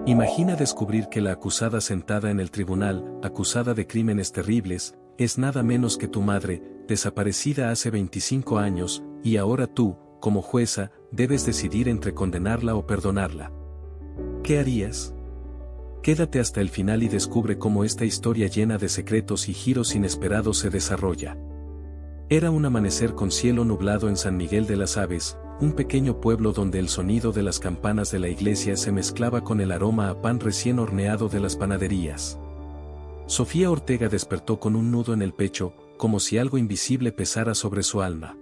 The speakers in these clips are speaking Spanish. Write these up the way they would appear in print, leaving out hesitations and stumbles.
Imagina descubrir que la acusada sentada en el tribunal, acusada de crímenes terribles, es nada menos que tu madre, desaparecida hace 25 años, y ahora tú, como jueza, debes decidir entre condenarla o perdonarla. ¿Qué harías? Quédate hasta el final y descubre cómo esta historia llena de secretos y giros inesperados se desarrolla. Era un amanecer con cielo nublado en San Miguel de las Aves, un pequeño pueblo donde el sonido de las campanas de la iglesia se mezclaba con el aroma a pan recién horneado de las panaderías. Sofía Ortega despertó con un nudo en el pecho, como si algo invisible pesara sobre su alma.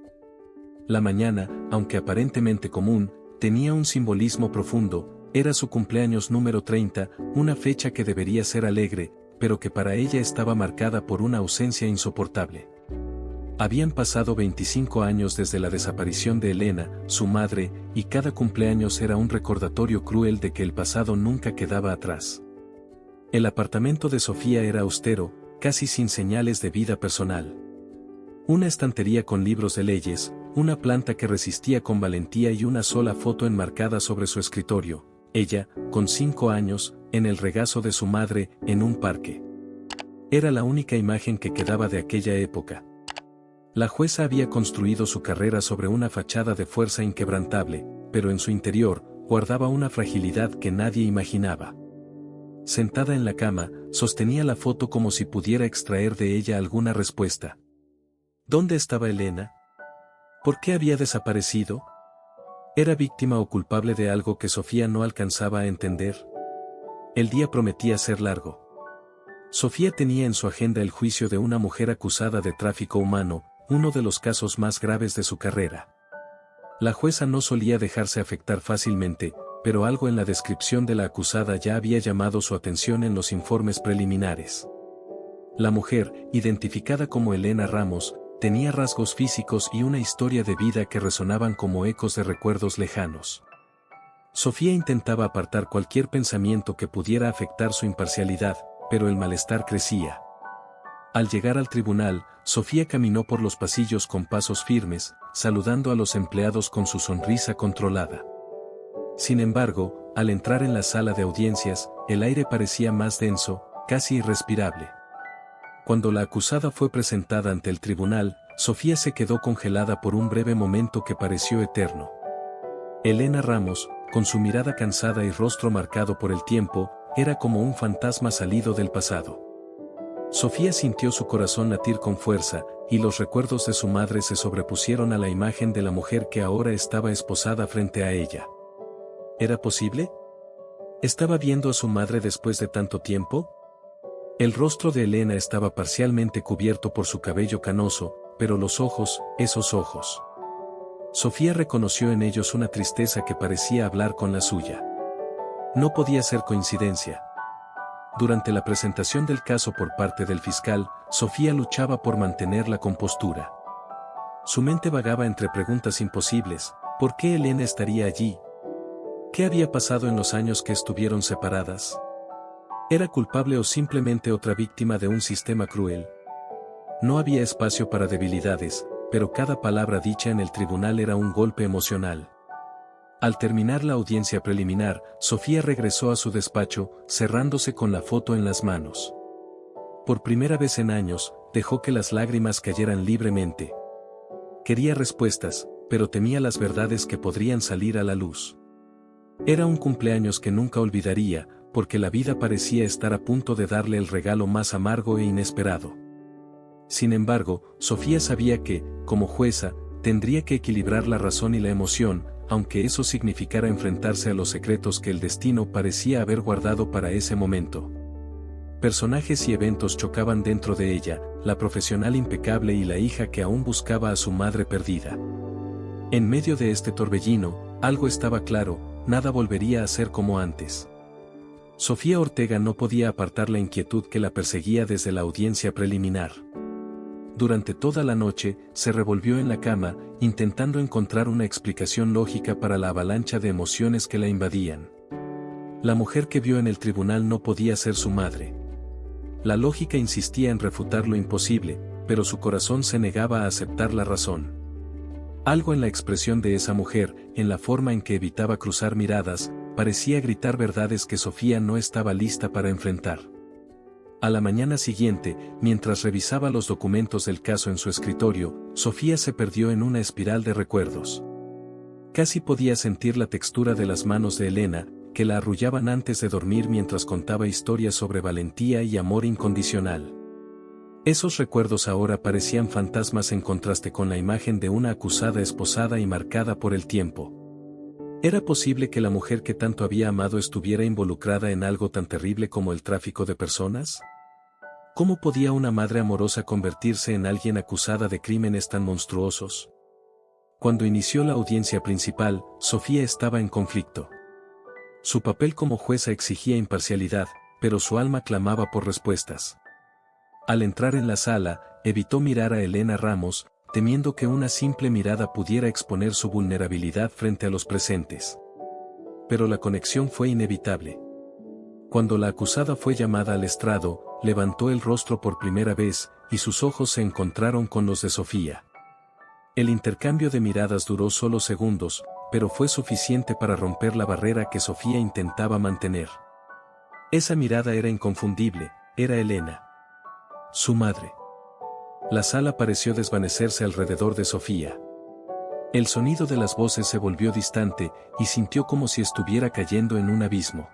La mañana, aunque aparentemente común, tenía un simbolismo profundo. Era su cumpleaños número 30, una fecha que debería ser alegre, pero que para ella estaba marcada por una ausencia insoportable. Habían pasado 25 años desde la desaparición de Elena, su madre, y cada cumpleaños era un recordatorio cruel de que el pasado nunca quedaba atrás. El apartamento de Sofía era austero, casi sin señales de vida personal. Una estantería con libros de leyes, una planta que resistía con valentía y una sola foto enmarcada sobre su escritorio. Ella, con 5 años, en el regazo de su madre, en un parque. Era la única imagen que quedaba de aquella época. La jueza había construido su carrera sobre una fachada de fuerza inquebrantable, pero en su interior, guardaba una fragilidad que nadie imaginaba. Sentada en la cama, sostenía la foto como si pudiera extraer de ella alguna respuesta. ¿Dónde estaba Elena? ¿Por qué había desaparecido? ¿Era víctima o culpable de algo que Sofía no alcanzaba a entender? El día prometía ser largo. Sofía tenía en su agenda el juicio de una mujer acusada de tráfico humano, uno de los casos más graves de su carrera. La jueza no solía dejarse afectar fácilmente, pero algo en la descripción de la acusada ya había llamado su atención en los informes preliminares. La mujer, identificada como Elena Ramos, tenía rasgos físicos y una historia de vida que resonaban como ecos de recuerdos lejanos. Sofía intentaba apartar cualquier pensamiento que pudiera afectar su imparcialidad, pero el malestar crecía. Al llegar al tribunal, Sofía caminó por los pasillos con pasos firmes, saludando a los empleados con su sonrisa controlada. Sin embargo, al entrar en la sala de audiencias, el aire parecía más denso, casi irrespirable. Cuando la acusada fue presentada ante el tribunal, Sofía se quedó congelada por un breve momento que pareció eterno. Elena Ramos, con su mirada cansada y rostro marcado por el tiempo, era como un fantasma salido del pasado. Sofía sintió su corazón latir con fuerza, y los recuerdos de su madre se sobrepusieron a la imagen de la mujer que ahora estaba esposada frente a ella. ¿Era posible? ¿Estaba viendo a su madre después de tanto tiempo? El rostro de Elena estaba parcialmente cubierto por su cabello canoso, pero los ojos, esos ojos. Sofía reconoció en ellos una tristeza que parecía hablar con la suya. No podía ser coincidencia. Durante la presentación del caso por parte del fiscal, Sofía luchaba por mantener la compostura. Su mente vagaba entre preguntas imposibles. ¿Por qué Elena estaría allí? ¿Qué había pasado en los años que estuvieron separadas? ¿Era culpable o simplemente otra víctima de un sistema cruel? No había espacio para debilidades, pero cada palabra dicha en el tribunal era un golpe emocional. Al terminar la audiencia preliminar, Sofía regresó a su despacho, cerrándose con la foto en las manos. Por primera vez en años, dejó que las lágrimas cayeran libremente. Quería respuestas, pero temía las verdades que podrían salir a la luz. Era un cumpleaños que nunca olvidaría, porque la vida parecía estar a punto de darle el regalo más amargo e inesperado. Sin embargo, Sofía sabía que, como jueza, tendría que equilibrar la razón y la emoción, aunque eso significara enfrentarse a los secretos que el destino parecía haber guardado para ese momento. Personajes y eventos chocaban dentro de ella, la profesional impecable y la hija que aún buscaba a su madre perdida. En medio de este torbellino, algo estaba claro, nada volvería a ser como antes. Sofía Ortega no podía apartar la inquietud que la perseguía desde la audiencia preliminar. Durante toda la noche, se revolvió en la cama, intentando encontrar una explicación lógica para la avalancha de emociones que la invadían. La mujer que vio en el tribunal no podía ser su madre. La lógica insistía en refutar lo imposible, pero su corazón se negaba a aceptar la razón. Algo en la expresión de esa mujer, en la forma en que evitaba cruzar miradas, parecía gritar verdades que Sofía no estaba lista para enfrentar. A la mañana siguiente, mientras revisaba los documentos del caso en su escritorio, Sofía se perdió en una espiral de recuerdos. Casi podía sentir la textura de las manos de Elena, que la arrullaban antes de dormir mientras contaba historias sobre valentía y amor incondicional. Esos recuerdos ahora parecían fantasmas en contraste con la imagen de una acusada esposada y marcada por el tiempo. ¿Era posible que la mujer que tanto había amado estuviera involucrada en algo tan terrible como el tráfico de personas? ¿Cómo podía una madre amorosa convertirse en alguien acusada de crímenes tan monstruosos? Cuando inició la audiencia principal, Sofía estaba en conflicto. Su papel como jueza exigía imparcialidad, pero su alma clamaba por respuestas. Al entrar en la sala, evitó mirar a Elena Ramos, temiendo que una simple mirada pudiera exponer su vulnerabilidad frente a los presentes. Pero la conexión fue inevitable. Cuando la acusada fue llamada al estrado, levantó el rostro por primera vez, y sus ojos se encontraron con los de Sofía. El intercambio de miradas duró solo segundos, pero fue suficiente para romper la barrera que Sofía intentaba mantener. Esa mirada era inconfundible, era Elena. Su madre. La sala pareció desvanecerse alrededor de Sofía. El sonido de las voces se volvió distante, y sintió como si estuviera cayendo en un abismo.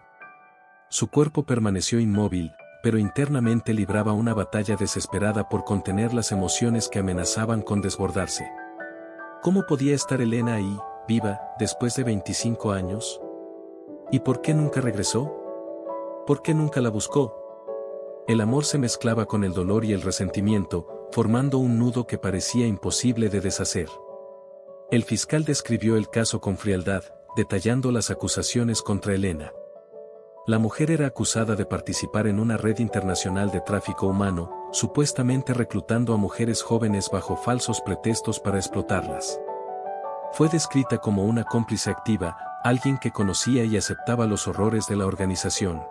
Su cuerpo permaneció inmóvil, pero internamente libraba una batalla desesperada por contener las emociones que amenazaban con desbordarse. ¿Cómo podía estar Elena ahí, viva, después de 25 años? ¿Y por qué nunca regresó? ¿Por qué nunca la buscó? El amor se mezclaba con el dolor y el resentimiento, formando un nudo que parecía imposible de deshacer. El fiscal describió el caso con frialdad, detallando las acusaciones contra Elena. La mujer era acusada de participar en una red internacional de tráfico humano, supuestamente reclutando a mujeres jóvenes bajo falsos pretextos para explotarlas. Fue descrita como una cómplice activa, alguien que conocía y aceptaba los horrores de la organización.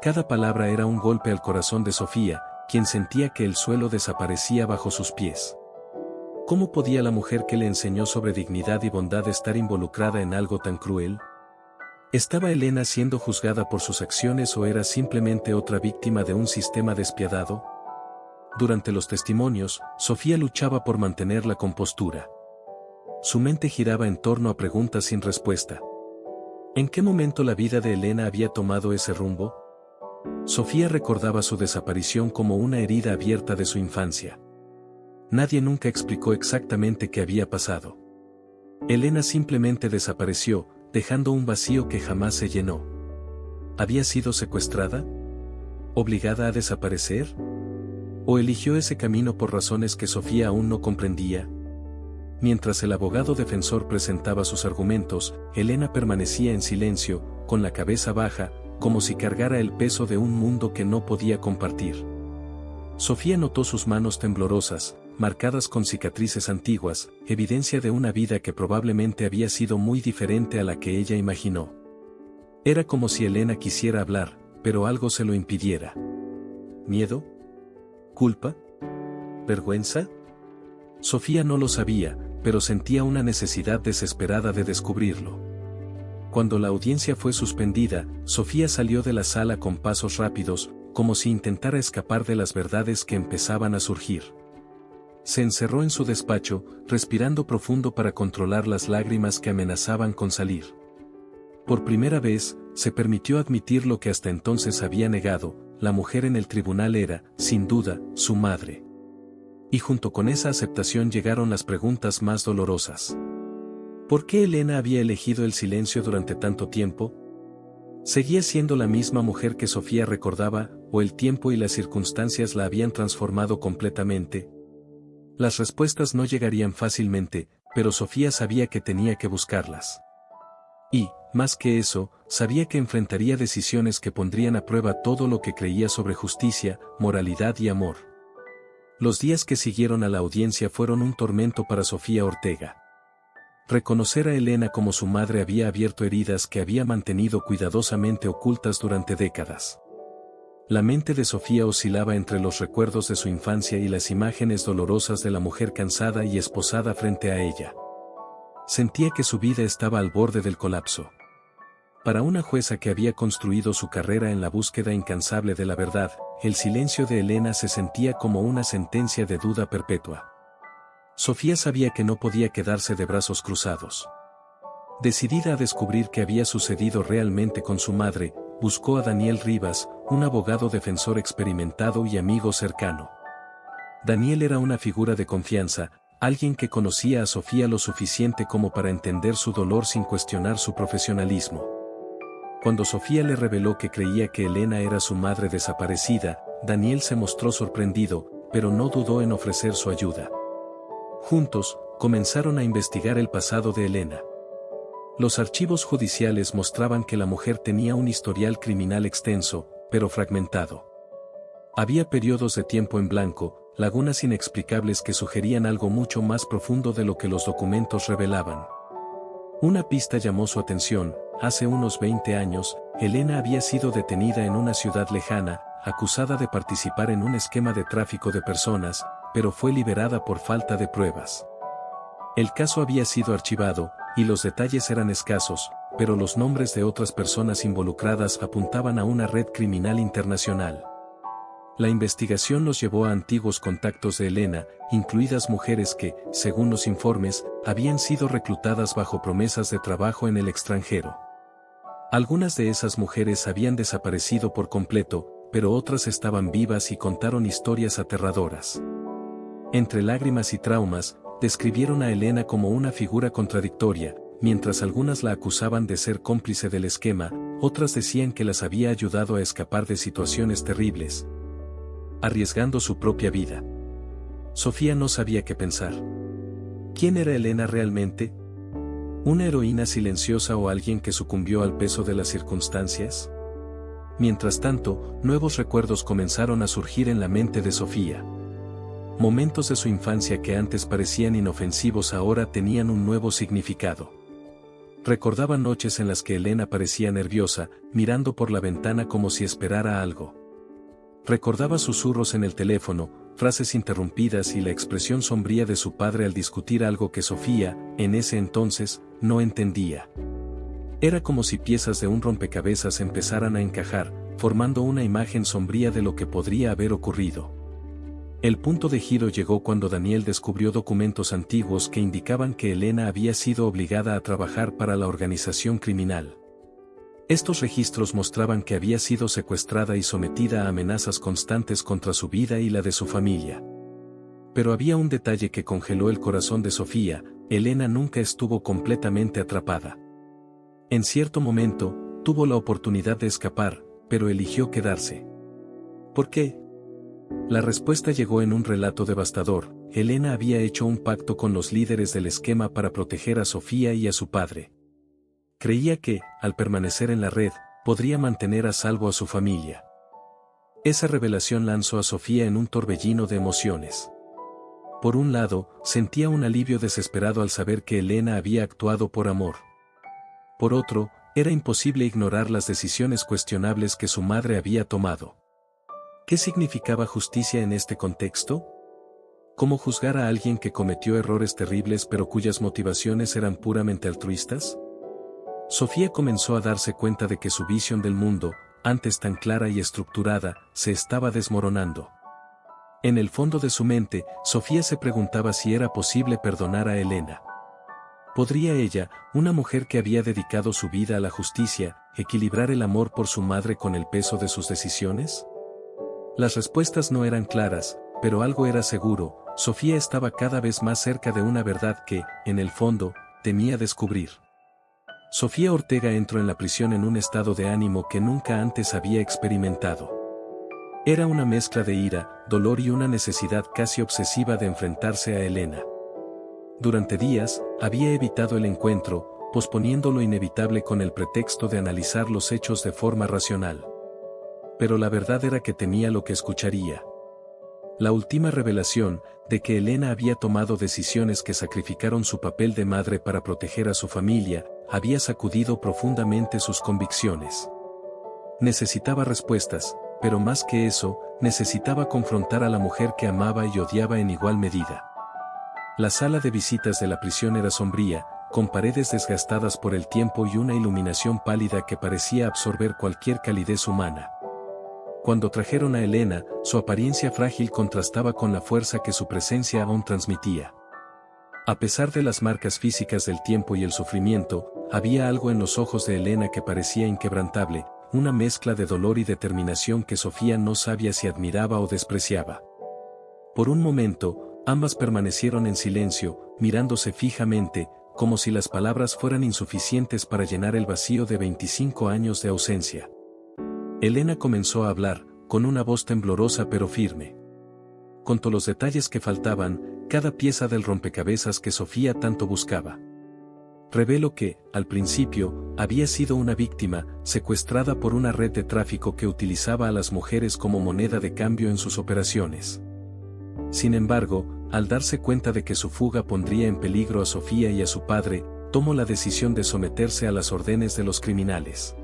Cada palabra era un golpe al corazón de Sofía, quien sentía que el suelo desaparecía bajo sus pies. ¿Cómo podía la mujer que le enseñó sobre dignidad y bondad estar involucrada en algo tan cruel? ¿Estaba Elena siendo juzgada por sus acciones o era simplemente otra víctima de un sistema despiadado? Durante los testimonios, Sofía luchaba por mantener la compostura. Su mente giraba en torno a preguntas sin respuesta. ¿En qué momento la vida de Elena había tomado ese rumbo? Sofía recordaba su desaparición como una herida abierta de su infancia. Nadie nunca explicó exactamente qué había pasado. Elena simplemente desapareció, dejando un vacío que jamás se llenó. ¿Había sido secuestrada? ¿Obligada a desaparecer? ¿O eligió ese camino por razones que Sofía aún no comprendía? Mientras el abogado defensor presentaba sus argumentos, Elena permanecía en silencio, con la cabeza baja, como si cargara el peso de un mundo que no podía compartir. Sofía notó sus manos temblorosas, marcadas con cicatrices antiguas, evidencia de una vida que probablemente había sido muy diferente a la que ella imaginó. Era como si Elena quisiera hablar, pero algo se lo impidiera. ¿Miedo? ¿Culpa? ¿Vergüenza? Sofía no lo sabía, pero sentía una necesidad desesperada de descubrirlo. Cuando la audiencia fue suspendida, Sofía salió de la sala con pasos rápidos, como si intentara escapar de las verdades que empezaban a surgir. Se encerró en su despacho, respirando profundo para controlar las lágrimas que amenazaban con salir. Por primera vez, se permitió admitir lo que hasta entonces había negado: la mujer en el tribunal era, sin duda, su madre. Y junto con esa aceptación llegaron las preguntas más dolorosas. ¿Por qué Elena había elegido el silencio durante tanto tiempo? ¿Seguía siendo la misma mujer que Sofía recordaba, o el tiempo y las circunstancias la habían transformado completamente? Las respuestas no llegarían fácilmente, pero Sofía sabía que tenía que buscarlas. Y, más que eso, sabía que enfrentaría decisiones que pondrían a prueba todo lo que creía sobre justicia, moralidad y amor. Los días que siguieron a la audiencia fueron un tormento para Sofía Ortega. Reconocer a Elena como su madre había abierto heridas que había mantenido cuidadosamente ocultas durante décadas. La mente de Sofía oscilaba entre los recuerdos de su infancia y las imágenes dolorosas de la mujer cansada y esposada frente a ella. Sentía que su vida estaba al borde del colapso. Para una jueza que había construido su carrera en la búsqueda incansable de la verdad, el silencio de Elena se sentía como una sentencia de duda perpetua. Sofía sabía que no podía quedarse de brazos cruzados. Decidida a descubrir qué había sucedido realmente con su madre, buscó a Daniel Rivas, un abogado defensor experimentado y amigo cercano. Daniel era una figura de confianza, alguien que conocía a Sofía lo suficiente como para entender su dolor sin cuestionar su profesionalismo. Cuando Sofía le reveló que creía que Elena era su madre desaparecida, Daniel se mostró sorprendido, pero no dudó en ofrecer su ayuda. Juntos, comenzaron a investigar el pasado de Elena. Los archivos judiciales mostraban que la mujer tenía un historial criminal extenso, pero fragmentado. Había periodos de tiempo en blanco, lagunas inexplicables que sugerían algo mucho más profundo de lo que los documentos revelaban. Una pista llamó su atención: hace unos 20 años, Elena había sido detenida en una ciudad lejana, acusada de participar en un esquema de tráfico de personas, pero fue liberada por falta de pruebas. El caso había sido archivado, y los detalles eran escasos, pero los nombres de otras personas involucradas apuntaban a una red criminal internacional. La investigación los llevó a antiguos contactos de Elena, incluidas mujeres que, según los informes, habían sido reclutadas bajo promesas de trabajo en el extranjero. Algunas de esas mujeres habían desaparecido por completo, pero otras estaban vivas y contaron historias aterradoras. Entre lágrimas y traumas, describieron a Elena como una figura contradictoria, mientras algunas la acusaban de ser cómplice del esquema, otras decían que las había ayudado a escapar de situaciones terribles, arriesgando su propia vida. Sofía no sabía qué pensar. ¿Quién era Elena realmente? ¿Una heroína silenciosa o alguien que sucumbió al peso de las circunstancias? Mientras tanto, nuevos recuerdos comenzaron a surgir en la mente de Sofía. Momentos de su infancia que antes parecían inofensivos ahora tenían un nuevo significado. Recordaba noches en las que Elena parecía nerviosa, mirando por la ventana como si esperara algo. Recordaba susurros en el teléfono, frases interrumpidas y la expresión sombría de su padre al discutir algo que Sofía, en ese entonces, no entendía. Era como si piezas de un rompecabezas empezaran a encajar, formando una imagen sombría de lo que podría haber ocurrido. El punto de giro llegó cuando Daniel descubrió documentos antiguos que indicaban que Elena había sido obligada a trabajar para la organización criminal. Estos registros mostraban que había sido secuestrada y sometida a amenazas constantes contra su vida y la de su familia. Pero había un detalle que congeló el corazón de Sofía: Elena nunca estuvo completamente atrapada. En cierto momento, tuvo la oportunidad de escapar, pero eligió quedarse. ¿Por qué? La respuesta llegó en un relato devastador: Elena había hecho un pacto con los líderes del esquema para proteger a Sofía y a su padre. Creía que, al permanecer en la red, podría mantener a salvo a su familia. Esa revelación lanzó a Sofía en un torbellino de emociones. Por un lado, sentía un alivio desesperado al saber que Elena había actuado por amor. Por otro, era imposible ignorar las decisiones cuestionables que su madre había tomado. ¿Qué significaba justicia en este contexto? ¿Cómo juzgar a alguien que cometió errores terribles pero cuyas motivaciones eran puramente altruistas? Sofía comenzó a darse cuenta de que su visión del mundo, antes tan clara y estructurada, se estaba desmoronando. En el fondo de su mente, Sofía se preguntaba si era posible perdonar a Elena. ¿Podría ella, una mujer que había dedicado su vida a la justicia, equilibrar el amor por su madre con el peso de sus decisiones? Las respuestas no eran claras, pero algo era seguro: Sofía estaba cada vez más cerca de una verdad que, en el fondo, temía descubrir. Sofía Ortega entró en la prisión en un estado de ánimo que nunca antes había experimentado. Era una mezcla de ira, dolor y una necesidad casi obsesiva de enfrentarse a Elena. Durante días, había evitado el encuentro, posponiendo lo inevitable con el pretexto de analizar los hechos de forma racional. Pero la verdad era que temía lo que escucharía. La última revelación, de que Elena había tomado decisiones que sacrificaron su papel de madre para proteger a su familia, había sacudido profundamente sus convicciones. Necesitaba respuestas, pero más que eso, necesitaba confrontar a la mujer que amaba y odiaba en igual medida. La sala de visitas de la prisión era sombría, con paredes desgastadas por el tiempo y una iluminación pálida que parecía absorber cualquier calidez humana. Cuando trajeron a Elena, su apariencia frágil contrastaba con la fuerza que su presencia aún transmitía. A pesar de las marcas físicas del tiempo y el sufrimiento, había algo en los ojos de Elena que parecía inquebrantable, una mezcla de dolor y determinación que Sofía no sabía si admiraba o despreciaba. Por un momento, ambas permanecieron en silencio, mirándose fijamente, como si las palabras fueran insuficientes para llenar el vacío de 25 años de ausencia. Elena comenzó a hablar, con una voz temblorosa pero firme. Contó los detalles que faltaban, cada pieza del rompecabezas que Sofía tanto buscaba. Reveló que, al principio, había sido una víctima, secuestrada por una red de tráfico que utilizaba a las mujeres como moneda de cambio en sus operaciones. Sin embargo, al darse cuenta de que su fuga pondría en peligro a Sofía y a su padre, tomó la decisión de someterse a las órdenes de los criminales.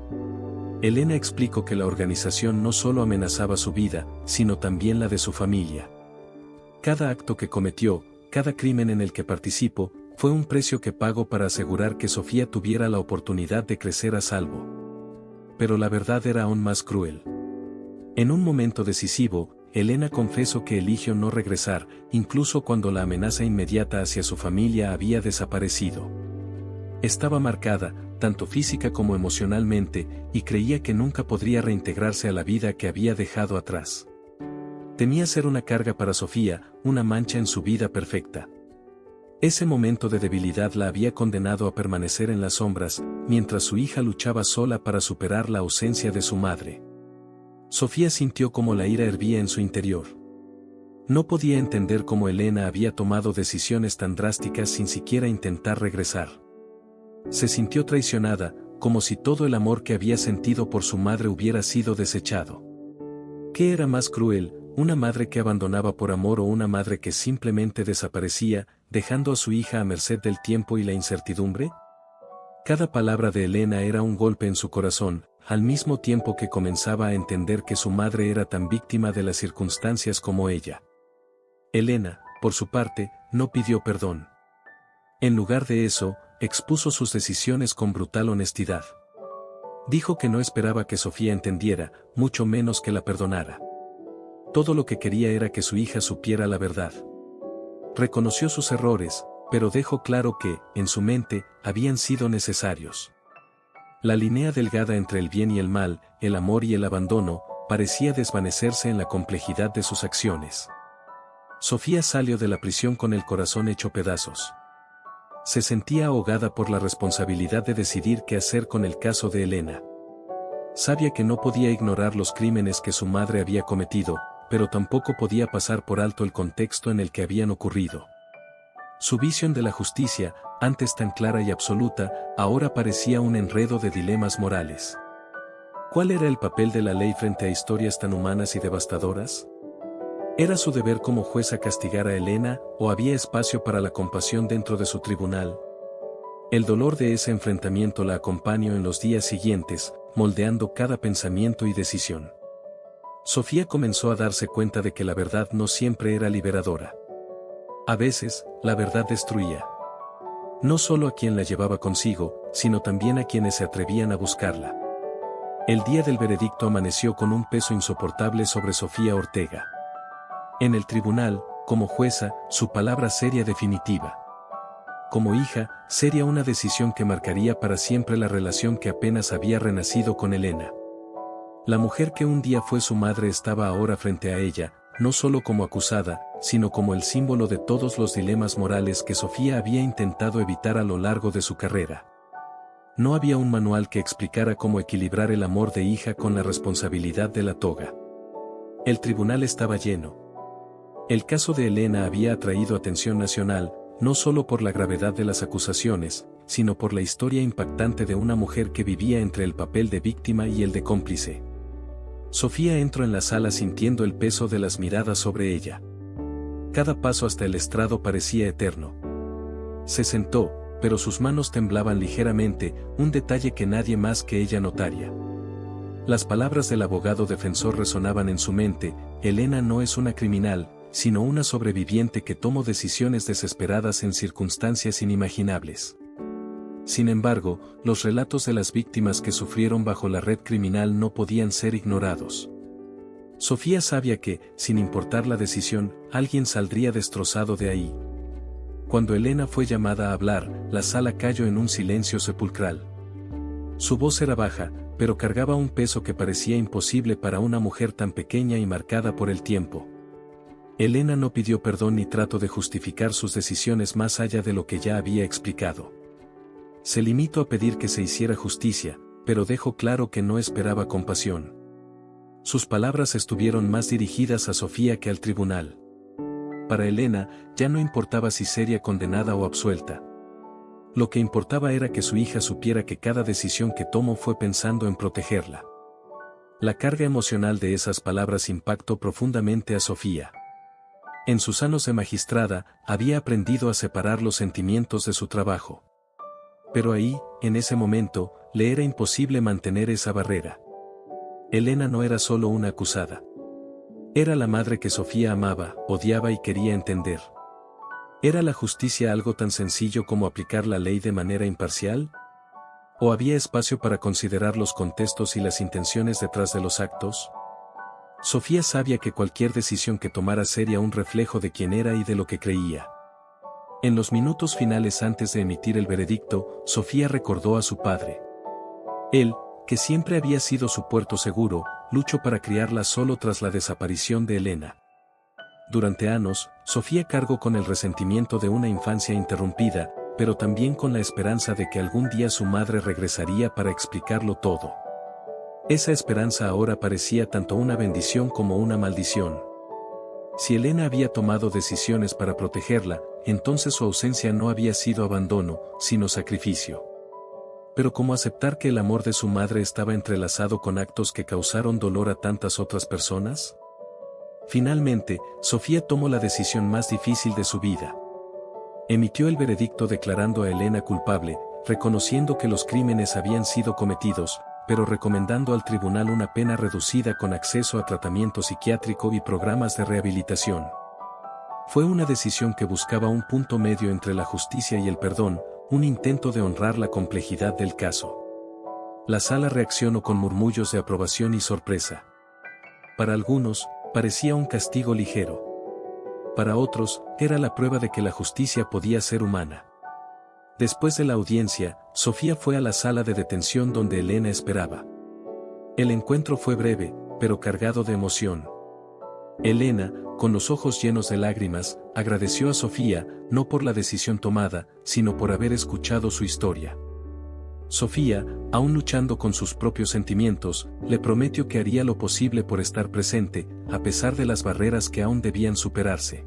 Elena explicó que la organización no solo amenazaba su vida, sino también la de su familia. Cada acto que cometió, cada crimen en el que participó, fue un precio que pagó para asegurar que Sofía tuviera la oportunidad de crecer a salvo. Pero la verdad era aún más cruel. En un momento decisivo, Elena confesó que eligió no regresar, incluso cuando la amenaza inmediata hacia su familia había desaparecido. Estaba marcada, tanto física como emocionalmente, y creía que nunca podría reintegrarse a la vida que había dejado atrás. Temía ser una carga para Sofía, una mancha en su vida perfecta. Ese momento de debilidad la había condenado a permanecer en las sombras, mientras su hija luchaba sola para superar la ausencia de su madre. Sofía sintió como la ira hervía en su interior. No podía entender cómo Elena había tomado decisiones tan drásticas sin siquiera intentar regresar. Se sintió traicionada, como si todo el amor que había sentido por su madre hubiera sido desechado. ¿Qué era más cruel, una madre que abandonaba por amor o una madre que simplemente desaparecía, dejando a su hija a merced del tiempo y la incertidumbre? Cada palabra de Elena era un golpe en su corazón, al mismo tiempo que comenzaba a entender que su madre era tan víctima de las circunstancias como ella. Elena, por su parte, no pidió perdón. En lugar de eso, expuso sus decisiones con brutal honestidad. Dijo que no esperaba que Sofía entendiera, mucho menos que la perdonara. Todo lo que quería era que su hija supiera la verdad. Reconoció sus errores, pero dejó claro que, en su mente, habían sido necesarios. La línea delgada entre el bien y el mal, el amor y el abandono, parecía desvanecerse en la complejidad de sus acciones. Sofía salió de la prisión con el corazón hecho pedazos. Se sentía ahogada por la responsabilidad de decidir qué hacer con el caso de Elena. Sabía que no podía ignorar los crímenes que su madre había cometido, pero tampoco podía pasar por alto el contexto en el que habían ocurrido. Su visión de la justicia, antes tan clara y absoluta, ahora parecía un enredo de dilemas morales. ¿Cuál era el papel de la ley frente a historias tan humanas y devastadoras? ¿Era su deber como jueza castigar a Elena, o había espacio para la compasión dentro de su tribunal? El dolor de ese enfrentamiento la acompañó en los días siguientes, moldeando cada pensamiento y decisión. Sofía comenzó a darse cuenta de que la verdad no siempre era liberadora. A veces, la verdad destruía. No solo a quien la llevaba consigo, sino también a quienes se atrevían a buscarla. El día del veredicto amaneció con un peso insoportable sobre Sofía Ortega. En el tribunal, como jueza, su palabra sería definitiva. Como hija, sería una decisión que marcaría para siempre la relación que apenas había renacido con Elena. La mujer que un día fue su madre estaba ahora frente a ella, no solo como acusada, sino como el símbolo de todos los dilemas morales que Sofía había intentado evitar a lo largo de su carrera. No había un manual que explicara cómo equilibrar el amor de hija con la responsabilidad de la toga. El tribunal estaba lleno. El caso de Elena había atraído atención nacional, no solo por la gravedad de las acusaciones, sino por la historia impactante de una mujer que vivía entre el papel de víctima y el de cómplice. Sofía entró en la sala sintiendo el peso de las miradas sobre ella. Cada paso hasta el estrado parecía eterno. Se sentó, pero sus manos temblaban ligeramente, un detalle que nadie más que ella notaría. Las palabras del abogado defensor resonaban en su mente: Elena no es una criminal, sino una sobreviviente que tomó decisiones desesperadas en circunstancias inimaginables. Sin embargo, los relatos de las víctimas que sufrieron bajo la red criminal no podían ser ignorados. Sofía sabía que, sin importar la decisión, alguien saldría destrozado de ahí. Cuando Elena fue llamada a hablar, la sala cayó en un silencio sepulcral. Su voz era baja, pero cargaba un peso que parecía imposible para una mujer tan pequeña y marcada por el tiempo. Elena no pidió perdón ni trató de justificar sus decisiones más allá de lo que ya había explicado. Se limitó a pedir que se hiciera justicia, pero dejó claro que no esperaba compasión. Sus palabras estuvieron más dirigidas a Sofía que al tribunal. Para Elena, ya no importaba si sería condenada o absuelta. Lo que importaba era que su hija supiera que cada decisión que tomó fue pensando en protegerla. La carga emocional de esas palabras impactó profundamente a Sofía. En sus años de magistrada, había aprendido a separar los sentimientos de su trabajo. Pero ahí, en ese momento, le era imposible mantener esa barrera. Elena no era solo una acusada. Era la madre que Sofía amaba, odiaba y quería entender. ¿Era la justicia algo tan sencillo como aplicar la ley de manera imparcial? ¿O había espacio para considerar los contextos y las intenciones detrás de los actos? Sofía sabía que cualquier decisión que tomara sería un reflejo de quién era y de lo que creía. En los minutos finales antes de emitir el veredicto, Sofía recordó a su padre. Él, que siempre había sido su puerto seguro, luchó para criarla solo tras la desaparición de Elena. Durante años, Sofía cargó con el resentimiento de una infancia interrumpida, pero también con la esperanza de que algún día su madre regresaría para explicarlo todo. Esa esperanza ahora parecía tanto una bendición como una maldición. Si Elena había tomado decisiones para protegerla, entonces su ausencia no había sido abandono, sino sacrificio. Pero ¿cómo aceptar que el amor de su madre estaba entrelazado con actos que causaron dolor a tantas otras personas? Finalmente, Sofía tomó la decisión más difícil de su vida. Emitió el veredicto declarando a Elena culpable, reconociendo que los crímenes habían sido cometidos, pero recomendando al tribunal una pena reducida con acceso a tratamiento psiquiátrico y programas de rehabilitación. Fue una decisión que buscaba un punto medio entre la justicia y el perdón, un intento de honrar la complejidad del caso. La sala reaccionó con murmullos de aprobación y sorpresa. Para algunos, parecía un castigo ligero. Para otros, era la prueba de que la justicia podía ser humana. Después de la audiencia, Sofía fue a la sala de detención donde Elena esperaba. El encuentro fue breve, pero cargado de emoción. Elena, con los ojos llenos de lágrimas, agradeció a Sofía, no por la decisión tomada, sino por haber escuchado su historia. Sofía, aún luchando con sus propios sentimientos, le prometió que haría lo posible por estar presente, a pesar de las barreras que aún debían superarse.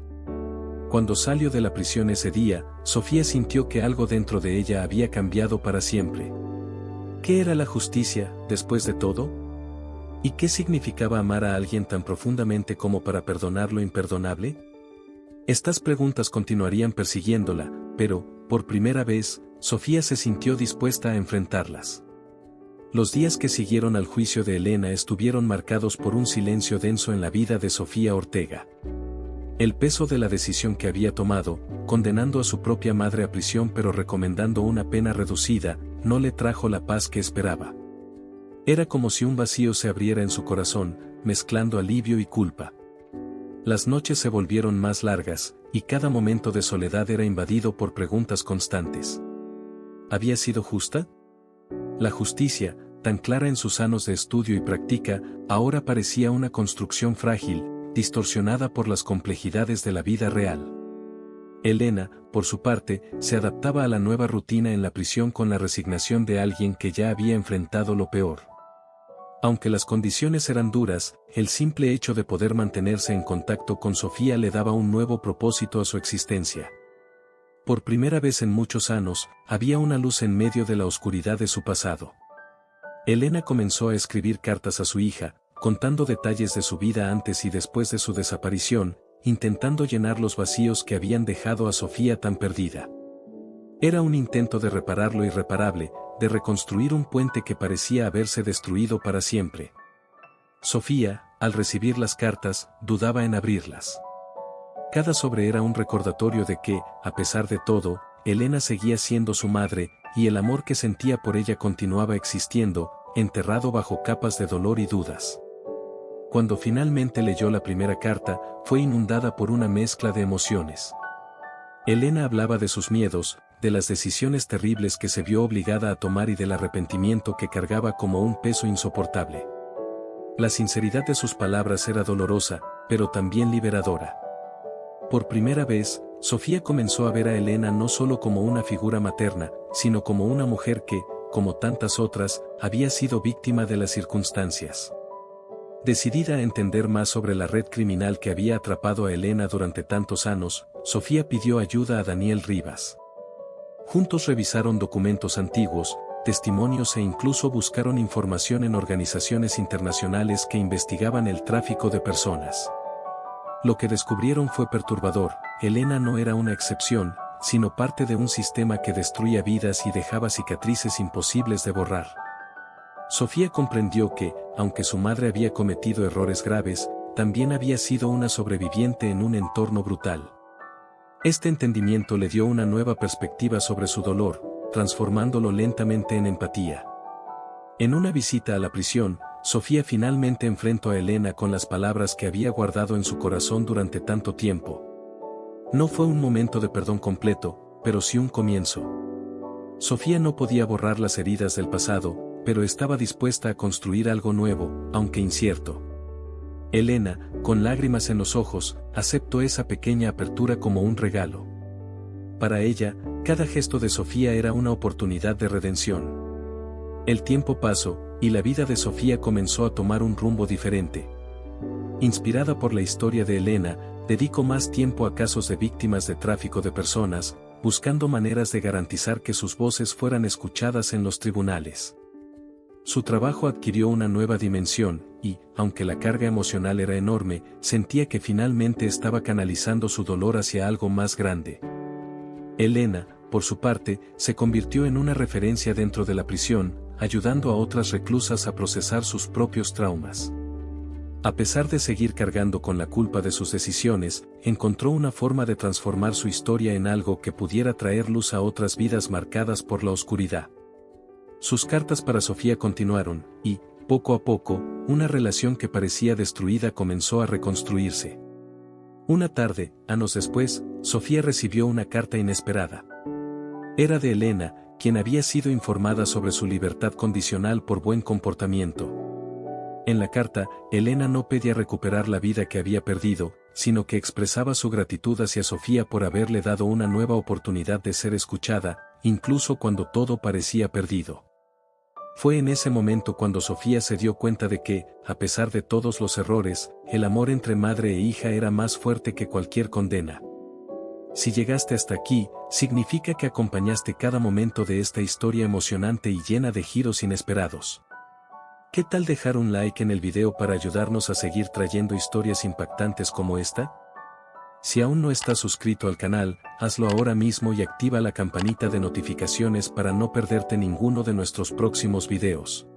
Cuando salió de la prisión ese día, Sofía sintió que algo dentro de ella había cambiado para siempre. ¿Qué era la justicia, después de todo? ¿Y qué significaba amar a alguien tan profundamente como para perdonar lo imperdonable? Estas preguntas continuarían persiguiéndola, pero, por primera vez, Sofía se sintió dispuesta a enfrentarlas. Los días que siguieron al juicio de Elena estuvieron marcados por un silencio denso en la vida de Sofía Ortega. El peso de la decisión que había tomado, condenando a su propia madre a prisión pero recomendando una pena reducida, no le trajo la paz que esperaba. Era como si un vacío se abriera en su corazón, mezclando alivio y culpa. Las noches se volvieron más largas, y cada momento de soledad era invadido por preguntas constantes. ¿Había sido justa? La justicia, tan clara en sus años de estudio y práctica, ahora parecía una construcción frágil, distorsionada por las complejidades de la vida real. Elena, por su parte, se adaptaba a la nueva rutina en la prisión con la resignación de alguien que ya había enfrentado lo peor. Aunque las condiciones eran duras, el simple hecho de poder mantenerse en contacto con Sofía le daba un nuevo propósito a su existencia. Por primera vez en muchos años, había una luz en medio de la oscuridad de su pasado. Elena comenzó a escribir cartas a su hija, contando detalles de su vida antes y después de su desaparición, intentando llenar los vacíos que habían dejado a Sofía tan perdida. Era un intento de reparar lo irreparable, de reconstruir un puente que parecía haberse destruido para siempre. Sofía, al recibir las cartas, dudaba en abrirlas. Cada sobre era un recordatorio de que, a pesar de todo, Elena seguía siendo su madre, y el amor que sentía por ella continuaba existiendo, enterrado bajo capas de dolor y dudas. Cuando finalmente leyó la primera carta, fue inundada por una mezcla de emociones. Elena hablaba de sus miedos, de las decisiones terribles que se vio obligada a tomar y del arrepentimiento que cargaba como un peso insoportable. La sinceridad de sus palabras era dolorosa, pero también liberadora. Por primera vez, Sofía comenzó a ver a Elena no solo como una figura materna, sino como una mujer que, como tantas otras, había sido víctima de las circunstancias. Decidida a entender más sobre la red criminal que había atrapado a Elena durante tantos años, Sofía pidió ayuda a Daniel Rivas. Juntos revisaron documentos antiguos, testimonios e incluso buscaron información en organizaciones internacionales que investigaban el tráfico de personas. Lo que descubrieron fue perturbador. Elena no era una excepción, sino parte de un sistema que destruía vidas y dejaba cicatrices imposibles de borrar. Sofía comprendió que, aunque su madre había cometido errores graves, también había sido una sobreviviente en un entorno brutal. Este entendimiento le dio una nueva perspectiva sobre su dolor, transformándolo lentamente en empatía. En una visita a la prisión, Sofía finalmente enfrentó a Elena con las palabras que había guardado en su corazón durante tanto tiempo. No fue un momento de perdón completo, pero sí un comienzo. Sofía no podía borrar las heridas del pasado, pero estaba dispuesta a construir algo nuevo, aunque incierto. Elena, con lágrimas en los ojos, aceptó esa pequeña apertura como un regalo. Para ella, cada gesto de Sofía era una oportunidad de redención. El tiempo pasó, y la vida de Sofía comenzó a tomar un rumbo diferente. Inspirada por la historia de Elena, dedicó más tiempo a casos de víctimas de tráfico de personas, buscando maneras de garantizar que sus voces fueran escuchadas en los tribunales. Su trabajo adquirió una nueva dimensión, y, aunque la carga emocional era enorme, sentía que finalmente estaba canalizando su dolor hacia algo más grande. Elena, por su parte, se convirtió en una referencia dentro de la prisión, ayudando a otras reclusas a procesar sus propios traumas. A pesar de seguir cargando con la culpa de sus decisiones, encontró una forma de transformar su historia en algo que pudiera traer luz a otras vidas marcadas por la oscuridad. Sus cartas para Sofía continuaron, y, poco a poco, una relación que parecía destruida comenzó a reconstruirse. Una tarde, años después, Sofía recibió una carta inesperada. Era de Elena, quien había sido informada sobre su libertad condicional por buen comportamiento. En la carta, Elena no pedía recuperar la vida que había perdido, sino que expresaba su gratitud hacia Sofía por haberle dado una nueva oportunidad de ser escuchada, incluso cuando todo parecía perdido. Fue en ese momento cuando Sofía se dio cuenta de que, a pesar de todos los errores, el amor entre madre e hija era más fuerte que cualquier condena. Si llegaste hasta aquí, significa que acompañaste cada momento de esta historia emocionante y llena de giros inesperados. ¿Qué tal dejar un like en el video para ayudarnos a seguir trayendo historias impactantes como esta? Si aún no estás suscrito al canal, hazlo ahora mismo y activa la campanita de notificaciones para no perderte ninguno de nuestros próximos videos.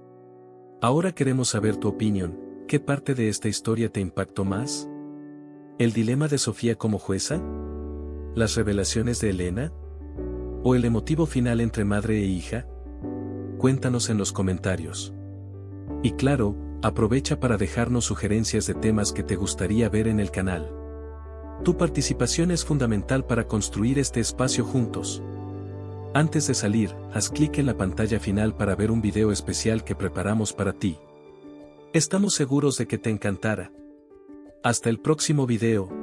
Ahora queremos saber tu opinión. ¿Qué parte de esta historia te impactó más? ¿El dilema de Sofía como jueza? ¿Las revelaciones de Elena? ¿O el emotivo final entre madre e hija? Cuéntanos en los comentarios. Y claro, aprovecha para dejarnos sugerencias de temas que te gustaría ver en el canal. Tu participación es fundamental para construir este espacio juntos. Antes de salir, haz clic en la pantalla final para ver un video especial que preparamos para ti. Estamos seguros de que te encantará. Hasta el próximo video.